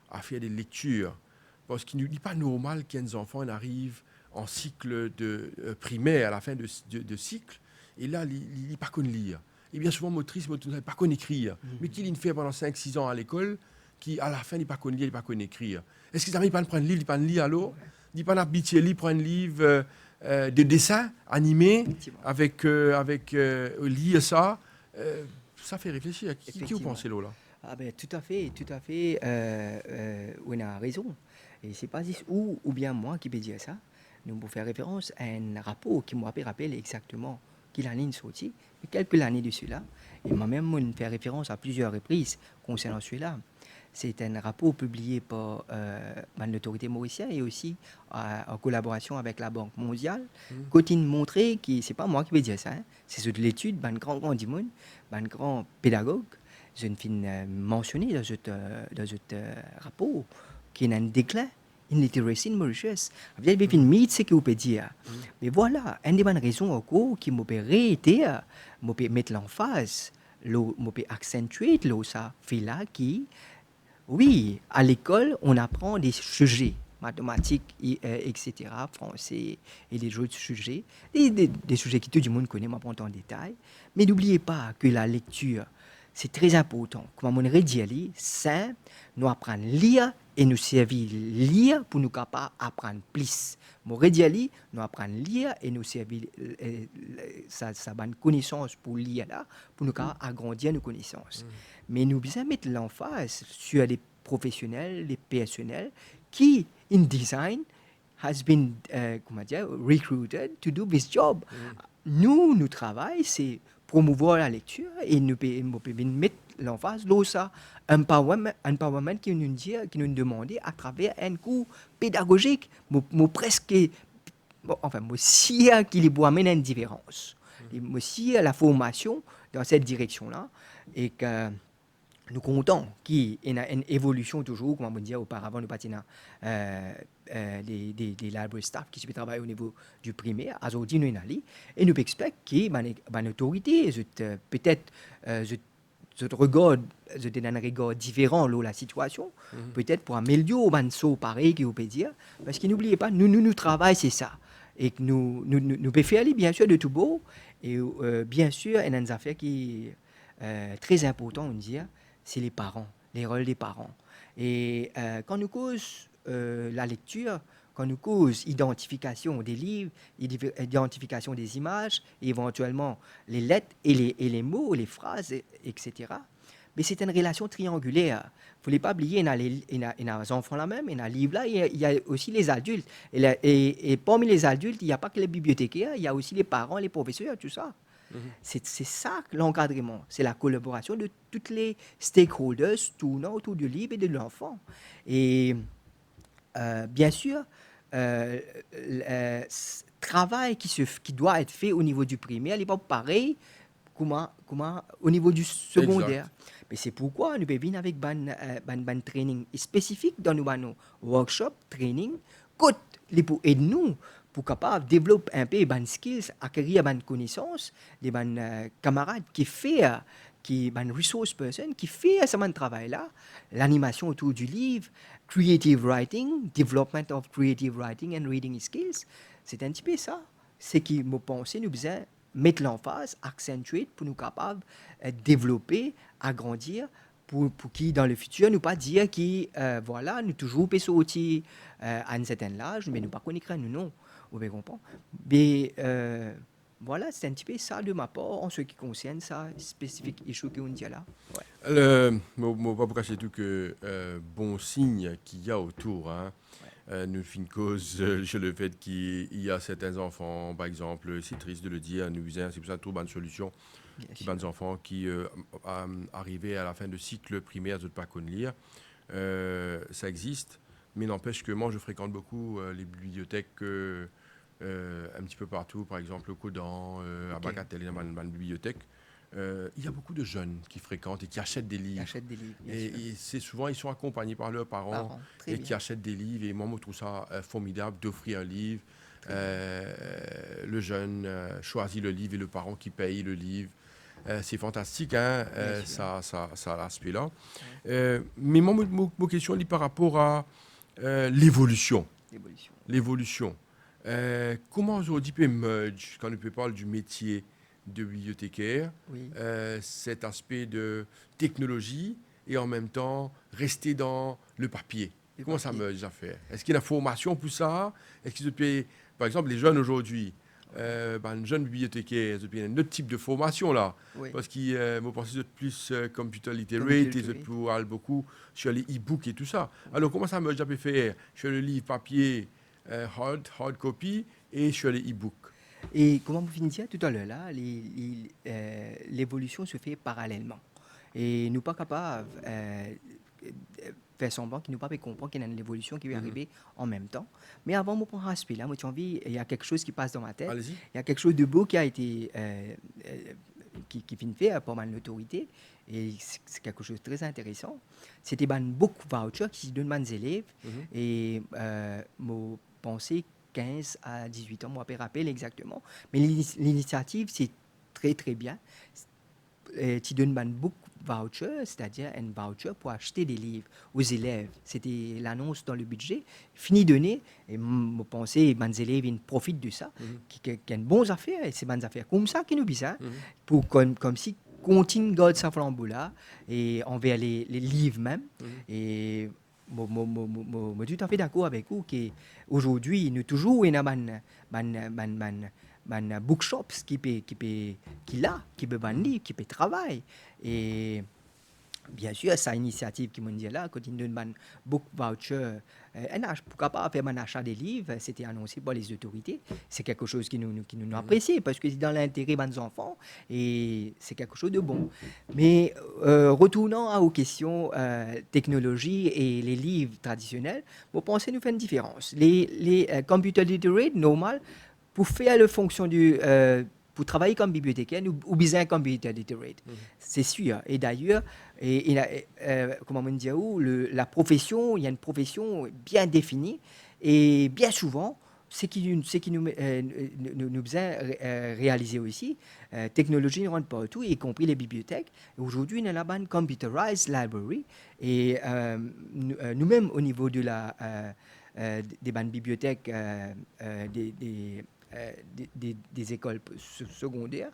à faire des lectures? Parce qu'il n'est pas normal qu'un enfant arrive en cycle de primaire, à la fin de cycle, et là, il n'est pas qu'on lire. Et bien souvent, motrice, il n'est pas qu'on écrire. Mais qu'il fait pendant 5-6 ans à l'école, qui à la fin, il n'est pas qu'on lire, il n'est pas qu'on écrire. Est-ce qu'ils arrivent à prendre un livre, ils ne lire alors? Ils ne pas habituer, prendre un livre de dessin animé, avec lire ça. Ça fait réfléchir. Qui vous pensez là? Ah ben, tout à fait, on a raison. Et c'est pas juste ou bien moi qui peux dire ça. Nous pouvons faire référence à un rapport qui m'a rappelé exactement qu'il a sorti, quelques années de cela, et moi-même, fait référence à plusieurs reprises concernant celui-là. C'est un rapport publié par l'autorité mauricienne et aussi en collaboration avec la Banque mondiale. Côté montré, c'est pas moi qui vais dire ça, hein, c'est de l'étude, un grand monde, un grand pédagogue. Je ne finis mentionné dans ce rapport qu'il y a un déclin in literacy in Mauritius. Il y a une mythe, c'est que vous pouvez dire. Mais voilà, une des raisons encore qui m'a réité, m'a mettre l'emphase, m'a accentuer ça, fait là qui, oui, à l'école, on apprend des sujets, mathématiques, etc., français et des autres sujets, des sujets que tout le monde connaît, mais pas en détail. Mais n'oubliez pas que la lecture, c'est très important. Comme on aurait dit, c'est nous apprendre à lire et nous servir lire pour nous capables d'apprendre plus. Mon dit, nous apprendre à lire et nous servir sa bonne connaissance pour lire là, pour nous capables agrandir nos connaissances. Mais nous devons mettre l'emphase sur les professionnels, les personnels qui, in design, has been recruited to do this job. Nous travaillons, c'est promouvoir la lecture et nous pouvons mettre l'emphase là ça empowerment qui nous demandait à travers un cours pédagogique presque enfin aussi qui les boit amener une différence aussi la formation dans cette direction là et que nous comptons qu'il y a une évolution toujours, comme on dit auparavant, nous patinons des library staff qui travaillent au niveau du primaire, à aujourd'hui nous allons et nous expectons qu'il y ait une autorité, peut-être je regarde un regard différent de la situation, peut-être pour améliorer un saut pareil qui vous peut dire, parce que n'oubliez pas, nous travaillons, c'est ça. Et que nous pouvons faire bien sûr de tout beau, et bien sûr, il y a une affaire qui est très importante, on dit, c'est les parents, les rôles des parents. Et quand nous cause la lecture, quand nous cause identification des livres, identification des images, éventuellement les lettres et les mots, les phrases, etc. Mais c'est une relation triangulaire. Il ne faut pas oublier, il y a les enfants là même, il y a les livres là, il y a aussi les adultes. Et parmi les adultes, il n'y a pas que les bibliothécaires, il y a aussi les parents, les professeurs, tout ça. C'est ça l'encadrement, c'est la collaboration de tous les stakeholders tournant autour du livre et de l'enfant. Et bien sûr, travail qui doit être fait au niveau du primaire n'est pas pareil comment au niveau du secondaire. Exact. Mais c'est pourquoi nous venons avec un training spécifique dans nos workshops, training, pour aider nous pour capable développer un peu des skills, acquérir des connaissances, des camarades qui resource person qui fait ce travail là, l'animation autour du livre, creative writing, development of creative writing and reading skills, c'est un petit peu ça. C'est qui me pensait nous besoin mettre l'emphase, accentuer pour nous capables de développer, agrandir pour qui dans le futur nous pas dire qui voilà nous toujours peut sortir à un certain âge mais nous pas connaître nous non. Vous comprenez? Mais voilà, c'est un petit peu ça de ma part en ce qui concerne ça, spécifique issue qu'on dit là. Ouais. Moi, pas pour cacher tout que bon signe qu'il y a autour, hein. Nous finissons cause sur le fait qu'il y a certains enfants, par exemple, c'est triste de le dire, nous c'est pour ça qu'on trouve une solution. Qui des enfants qui arrivés à la fin de cycle primaire, de ne pas connaître lire. Ça existe, mais n'empêche que moi, je fréquente beaucoup les bibliothèques. Un petit peu partout, par exemple au Codan, à Bagatelle, dans une bibliothèque. Il y a beaucoup de jeunes qui fréquentent et qui achètent des livres. Et c'est souvent, ils sont accompagnés par leurs parents et qui achètent des livres. Et moi, je trouve ça formidable d'offrir un livre. Le jeune choisit le livre et le parent qui paye le livre. C'est fantastique, hein, ça a l'aspect-là. Mais moi, ma question est par rapport à l'évolution. L'évolution. Comment aujourd'hui peut merge, quand on peut parler du métier de bibliothécaire, cet aspect de technologie et en même temps rester dans le papier? Comment ça merge à faire? Est-ce qu'il y a la formation pour ça? Est-ce que peut, par exemple, les jeunes aujourd'hui, une jeune bibliothécaire, il y a un autre type de formation là, parce qu'ils me pensent plus computer literate, ils pour aller beaucoup sur les e-books et tout ça. Alors comment ça merge à faire sur le livre papier? Hard copy et sur les e-books. Et comme vous venez de dire tout à l'heure, là, l'évolution se fait parallèlement. Et nous pas capables faire semblant qu'ils nous pas comprendre qu'il y a une évolution qui va arriver en même temps. Mais avant de prendre un aspect là, moi j'ai envie, il y a quelque chose qui passe dans ma tête. Allez-y. Il y a quelque chose de beau qui a été qui vient de faire par mal l'autorité. Et c'est quelque chose de très intéressant. C'était un book voucher qui donne aux élèves. Et moi pensé 15 à 18 ans, moi je me rappelle exactement. Mais l'initiative, c'est très très bien. Tu donnes un book voucher, c'est-à-dire un voucher pour acheter des livres aux élèves. C'était l'annonce dans le budget. Fini donné, et je pensais que les élèves ils profitent de ça, qui ont une bonne affaire, et c'est bonnes affaires comme ça qui nous disent ça, pour comme si continue de garder sa flambeau là, et envers les livres même. Et je suis tout à fait d'accord avec vous qu'aujourd'hui, nous toujours une bookshops qui peut vendre, qui peut travailler. Et bien sûr, c'est une initiative qui m'a dit là, quand il donne un book voucher, pourquoi pas faire un achat des livres, c'était annoncé par les autorités. C'est quelque chose qui nous apprécie parce que c'est dans l'intérêt de nos enfants et c'est quelque chose de bon. Mais retournant aux questions technologie et les livres traditionnels, vous pensez nous faire une différence. Les computer literate, normal, pour faire la fonction pour travailler comme bibliothécaire ou bien comme computer literate. C'est sûr. Et d'ailleurs, comment on dit, la profession, il y a une profession bien définie et bien souvent, ce qui nous besoin réaliser aussi, technologie ne rentre pas partout, y compris les bibliothèques. Aujourd'hui, on a la bande computerized library et nous-mêmes au niveau de des bandes bibliothèques des écoles secondaires,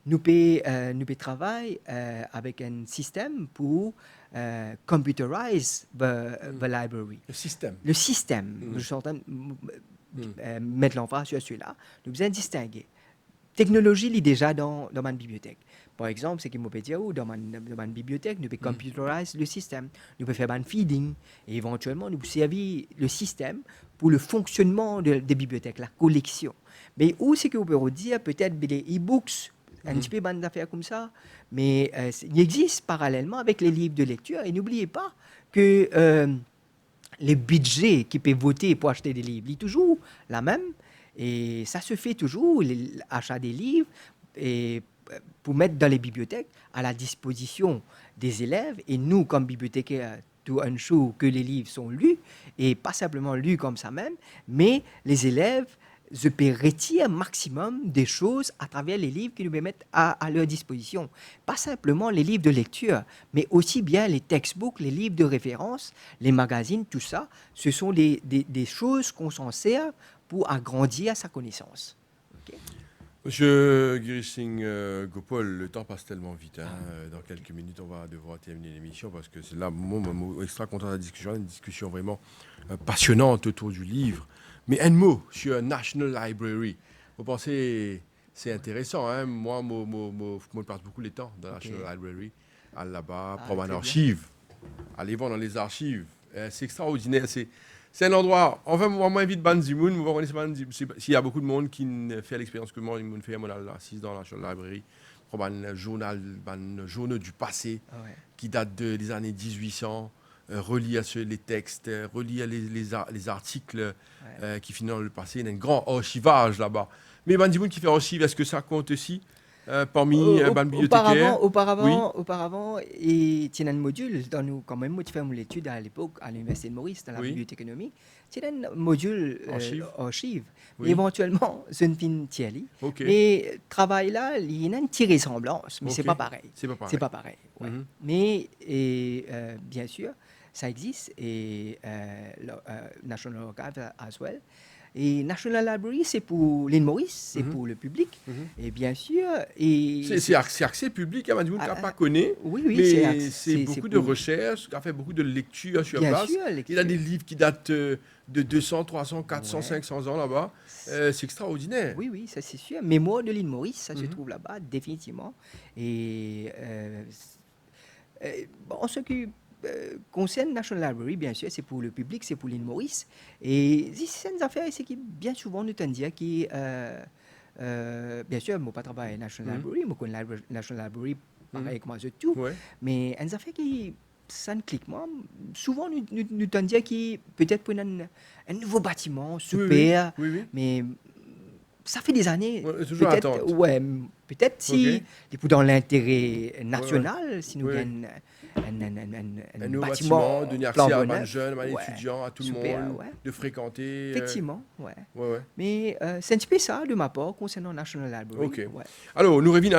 nous pouvons travailler avec un système pour computerize the library. Le système. Le système, je suis en train de mettre l'emphase sur celui-là, nous devons distinguer. Technologie est déjà dans ma bibliothèque. Par exemple, ce qui me peut dire, dans ma bibliothèque, nous pouvons computerize le système, nous pouvons faire un feeding, et éventuellement, nous pouvons servir le système pour le fonctionnement des bibliothèques, la collection. Mais où c'est que vous pouvez dire, peut-être des e-books, un petit peu d'affaires comme ça, mais il existe parallèlement avec les livres de lecture. Et n'oubliez pas que les budgets qui peuvent voter pour acheter des livres, est toujours la même. Et ça se fait toujours, l'achat des livres, et pour mettre dans les bibliothèques à la disposition des élèves. Et nous, comme bibliothécaires, tout un show que les livres sont lus, et pas simplement lus comme ça même, mais les élèves je peux retirer un maximum des choses à travers les livres qu'ils nous mettent à leur disposition. Pas simplement les livres de lecture, mais aussi bien les textbooks, les livres de référence, les magazines, tout ça. Ce sont des choses qu'on s'en sert pour agrandir sa connaissance. Okay. Monsieur Girish Singh Gopal, le temps passe tellement vite. Dans quelques minutes, on va devoir terminer l'émission parce que c'est là, moi, extra content de la discussion, une discussion vraiment passionnante autour du livre. Mais un mot sur National Library. Vous pensez, c'est intéressant, hein? Moi, je passe beaucoup de temps dans la National Library, à là-bas, prendre une archive, aller voir dans les archives. C'est extraordinaire. C'est un endroit, enfin, moi, j'invite Banzimoun, s'il y a beaucoup de monde qui fait l'expérience que moi, je fais, moi, assise dans la National Library, prendre un journal du passé, qui date des années 1800. Relire les textes, relire les articles qui finissent dans le passé. Il y a un grand archivage là-bas. Mais Bandimoun qui fait archive, est-ce que ça compte aussi parmi un bibliothécaire? Auparavant, il y a un module dans nous, quand même, moi, je l'étude à l'époque à l'Université de Maurice, dans la bibliothéconomie. Il y a un module archive. Oui. Éventuellement, c'est une fin Thierry. Mais travail là, il y a une petite ressemblance, mais c'est pas pareil. C'est pas pareil. Ouais. Mais bien sûr, ça existe et National Archives as well. Et National Library, c'est pour l'île Maurice, c'est pour le public. Et bien sûr... C'est accès public, hein, Bandimoun, qui n'a pas connu. Oui, mais c'est beaucoup de recherches, qui a fait beaucoup de lectures sur place. Sûr, il a des livres qui datent de 200, 300, 400, 500 ans là-bas. C'est extraordinaire. Oui, ça c'est sûr. Mémoire de l'île Maurice, ça se trouve là-bas, définitivement. Et bon, ce qui concerne National Library, bien sûr, c'est pour le public, c'est pour l'île Maurice. Et c'est une affaire qui, bien souvent, nous tend à dire bien sûr, moi pas travailler à National Library, moi connais la National Library pareil comme ça tout, Ouais. mais un affaire qui ça ne clique moi. Souvent nous t'en dire qui peut-être pour un nouveau bâtiment super, Oui, oui. mais ça fait des années, Ouais, toujours peut-être, attente. ouais, peut-être si, OK. et pour dans l'intérêt Ouais, ouais. national, si nous Oui, oui. gagnons un Un nouveau bâtiment, bâtiment donner accès à flambant ban neuf, jeune, ban ouais, étudiant, à tout le super, monde, ouais, de fréquenter. effectivement, ouais. Ouais, ouais. Mais c'est un petit peu ça de ma part concernant National Library, OK. ouais. Alors, nous revenons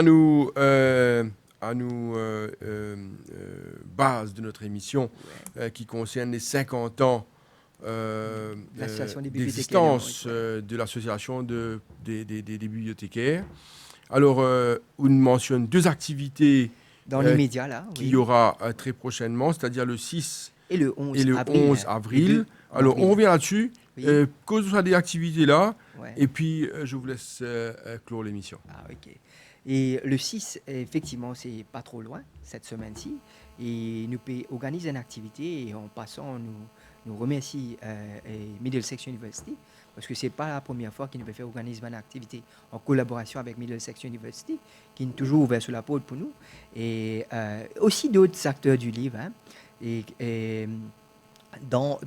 à nos bases de notre émission Ouais. qui concerne les 50 ans L'association des bibliothécaires de Maurice, d'existence ouais. de l'association des bibliothécaires. Alors, on mentionne 2 activités Dans euh, l'immédiat, là, qu'il y oui. aura très prochainement, c'est-à-dire le 6 Et le et 11 le avril, 11 hein, les deux avril. en Alors, on avril. revient là-dessus. Oui, Que ce soit des activités-là, ouais. et puis je vous laisse clore l'émission. Ah, ok. Et le 6, effectivement, c'est pas trop loin, cette semaine-ci. Et nous organiser une activité et en passant, nous remercie Middlesex University parce que c'est pas la première fois qu'ils nous fait organiser une activité en collaboration avec Middlesex University, qui est toujours ouvert sur la porte pour nous. Et aussi d'autres acteurs du livre. Hein. Et dans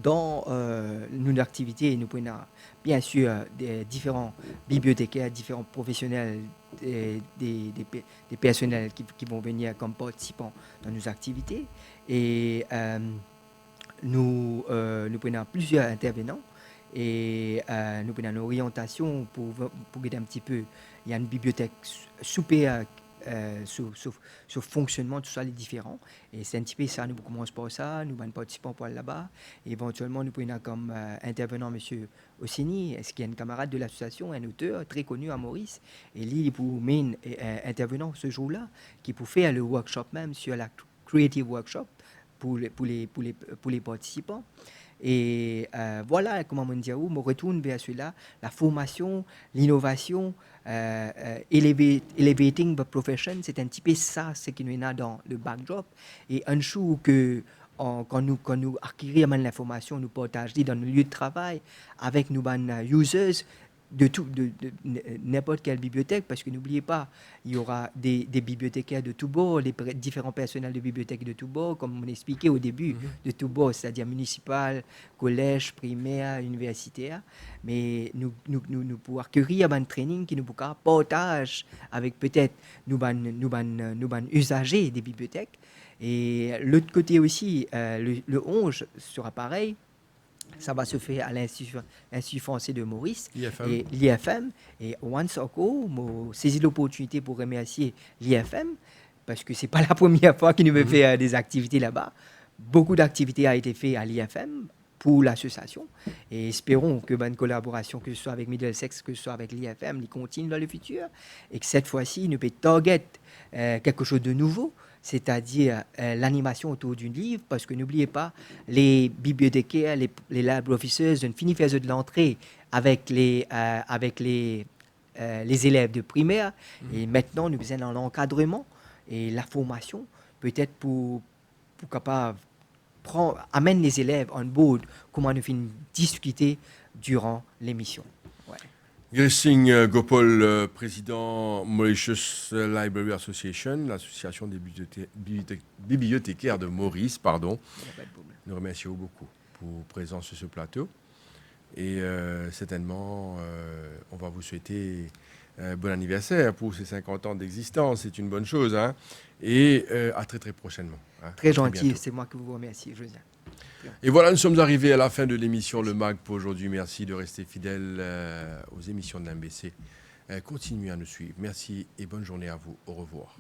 nos activités, nous prenons bien sûr des différents bibliothécaires, différents professionnels, des personnels qui vont venir comme participants dans nos activités. Et nous prenons plusieurs intervenants et nous prenons une orientation pour aider un petit peu. Il y a une bibliothèque super sur fonctionnement, tout ça, les différents. Et c'est un petit peu ça, nous commençons par ça, nous participons pour là-bas. Et éventuellement, nous prenons comme intervenant M. Ossini, qui est un camarade de l'association, un auteur très connu à Maurice. Et lui, pour main intervenant ce jour-là, qui pour faire le workshop même sur la Creative Workshop pour les participants. Et voilà comment on dit, on retourne vers cela, la formation, l'innovation, elevating the profession, c'est un petit peu ça, ce qui nous est dans le backdrop. Et un jour que quand nous acquérons l'information, nous partageons dans nos lieux de travail avec nos users de n'importe quelle bibliothèque, parce que n'oubliez pas, il y aura des bibliothécaires de tous bords, les différents personnels de bibliothèques de tous bords, comme on expliquait au début, de tous bords, c'est-à-dire municipal, collège, primaire, universitaire. Mais nous pouvons acquérir un training qui nous pourra partage avec peut-être nous usagers des bibliothèques. Et l'autre côté aussi, le 11 sera pareil. Ça va se faire à l'Institut français de Maurice IFM. et l'IFM. Et once encore, j'ai saisi l'opportunité pour remercier l'IFM parce que ce n'est pas la première fois qu'ils nous veulent faire des activités là-bas. Beaucoup d'activités ont été faites à l'IFM pour l'association. Et espérons que bonne collaboration, que ce soit avec Middlesex, que ce soit avec l'IFM, continue dans le futur. Et que cette fois-ci, nous peut target quelque chose de nouveau, c'est-à-dire l'animation autour d'un livre, parce que n'oubliez pas, les bibliothécaires, les library officers, ont fini de faire de l'entrée avec les élèves de primaire, et maintenant nous sommes dans l'encadrement et la formation, peut-être pour capable amène les élèves en board, comment nous finissons discuter durant l'émission. Ouais. Gressing Gopal, président Mauritius Library Association, l'association des bibliothécaires de Maurice, pardon. Nous remercions beaucoup pour présence sur ce plateau. Et certainement, on va vous souhaiter bon anniversaire pour ces 50 ans d'existence. C'est une bonne chose. Hein. Et à très très prochainement. Hein. Très gentil, c'est moi qui vous remercie, José. Et voilà, nous sommes arrivés à la fin de l'émission Le MAG pour aujourd'hui. Merci de rester fidèle aux émissions de l'MBC. Continuez à nous suivre. Merci et bonne journée à vous. Au revoir.